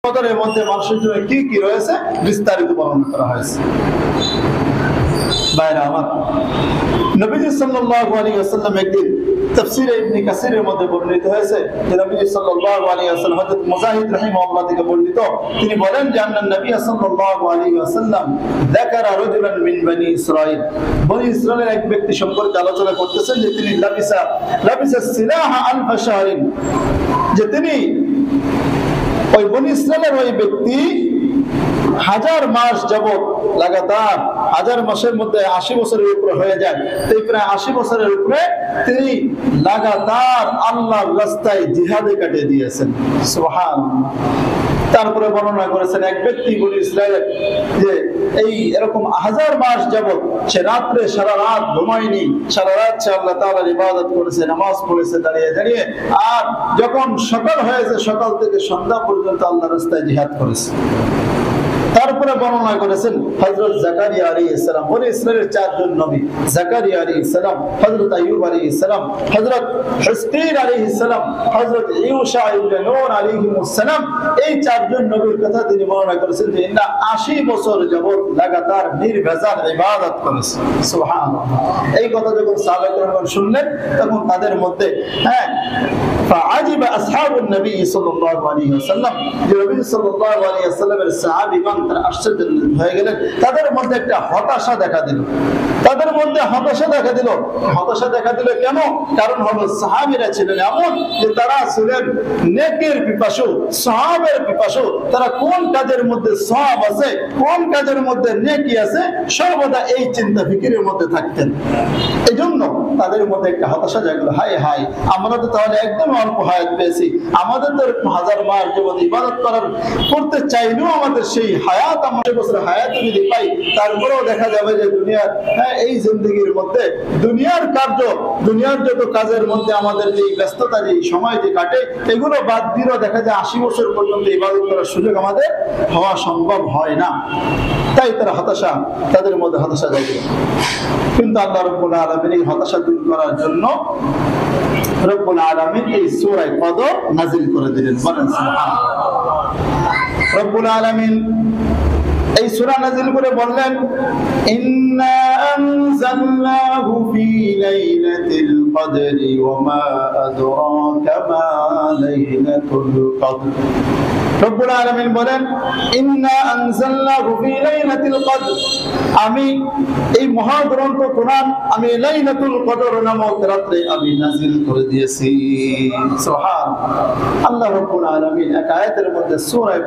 কদরের মধ্যে মানুষের জন্য কি কি রয়েছে বিস্তারিত বর্ণনা করা হয়েছে। ভাইরা আমার, নবীজি সাল্লাল্লাহু আলাইহি ওয়াসাল্লাম একদিন তাফসীরে ইবনে কাসিরের মধ্যে বর্ণিত হয়েছে যে নবীজি সাল্লাল্লাহু আলাইহি ওয়াসাল্লাম হযরত মুজাহিদ রাহিমাহুল্লাহ থেকে বর্ণিত, তিনি বলেন যে আন্নান নবী সাল্লাল্লাহু আলাইহি ওয়াসাল্লাম যাকারা রাজুলান মিন বনি ইসরাঈল, বনি ইসরাঈলের এক ব্যক্তি সম্পর্কে আলোচনা করতেছেন যে তিনি লাবিসা সিলাহা আলফ শাহরিন, যে তিনি ওই বনি ইসরাঈলের ওই ব্যক্তি 1000 মাস যাবত লাগাতার 1000 মাসের মধ্যে 80 বছরের উপরে হয়ে যায়, এই প্রায় 80 বছরের উপরে তিনি লাগাতার আল্লাহর রাস্তায় জিহাদে কাটিয়ে দিয়েছেন। সুবহানাল্লাহ। তারপরে বর্ণনা করেছেন এক ব্যক্তি বনি ইসরাঈলের যে এই এরকম 1000 মাস যাবত সে রাত্রে সারা রাত ঘুমায়নি, সারা রাত সে আল্লাহ তাআলার ইবাদত করেছে, নামাজ পড়েছে দাঁড়িয়ে দাঁড়িয়ে, আর যখন সকাল হয়েছে সকাল থেকে সন্ধ্যা পর্যন্ত আল্লাহর রাস্তায় জিহাদ করেছে। তারপরে বর্ণনা করেছেন হযরত জাকারিয়া আলাইহিস সালাম, বনি ইসরাঈলের 4 জন নবী, জাকারিয়া আলাইহিস সালাম, হযরত আইয়ুব আলাইহিস সালাম, হযরত হুসকিল আলাইহিস সালাম, হযরত ঈসা ইবনে নূন আলাইহিস সালাম, এই 4 জন নবীর কথা তিনি বর্ণনা করেছেন যে ইন্না 80 বছর যাবত লাগাতার নির্ভেজাল ইবাদত করেছে। সুবহানাল্লাহ। এই কথা যখন সাহাবায়ে কেরাম শুনলেন তখন তাদের মধ্যে ফাআজিবা আসহাবুন নবী সাল্লাল্লাহু আলাইহি ওয়াসাল্লাম, যে নবী সাল্লাল্লাহু আলাইহি ওয়াসাল্লামের সাহাবীগণ তারা আশ্চর্য হয়ে গেলেন, তাদের মধ্যে একটা হতাশা দেখা দিল। তাদের মধ্যে হতাশা দেখা দিল। হতাশা দেখা দিল কেন? কারণ হলো সাহাবীরা ছিলেন এমন যে তারা ছিলেন নেকির পিপাসু, সওয়াবের পিপাসু। তারা কোন কাজের মধ্যে সওয়াব আছে, কোন কাজের মধ্যে নেকি আছে, সর্বদা এই চিন্তা ফিকিরের মধ্যে থাকতেন। এজন্য তাদের মধ্যে একটা হতাশা জাগলো, হায় হায়, আমরা তো তাহলে একদম অল্প হায়াত পেয়েছি, আমাদের তো 1000 মাস যাবত ইবাদত করতে চাইলেও আমাদের সেই হায়াত, আমাদের বছর হায়াত যদি পাই, তারপরেও দেখা যাবে যে দুনিয়ার এই জিন্দগির মধ্যে দুনিয়ার কার্য, দুনিয়ার যত কাজের মধ্যে আমাদের যে ব্যস্ততা, যে সময় যে কাটে, এগুলো বাদ দিলেও দেখা যায় 80 বছর পর্যন্ত ইবাদত করার সুযোগ আমাদের হওয়া সম্ভব হয় না। তাই তারা হতাশা, তাদের মধ্যে হতাশা জাগে। কিন্তু আল্লাহ রাব্বুল আলামিন এই হতাশা দূর করার জন্য রব্বুল আলামিন এই সূরা কদর নাযিল করে দিলেন। বলেন সুবহানাল্লাহ। রব্বুল আলামিন এই সূরা নাযিল করে বললেন, ইন্না আনজালনাহু ফি লাইলাতিল কদরি ওয়া মা আদরাকা মা লাইলাতুল কদর। রব্বুল আলামিন বলেন, ইন্না আনজালনাহু ফি লাইলাতিল কদর, আমি এই মহাগ্রন্থ কোরআন আমি লাইলাতুল কদর নামক রাতে আমি নাযিল করে দিয়েছি। সুবহানাল্লাহ। আল্লাহ রাব্বুল আলামিন এক আয়াতের মধ্যে সূরা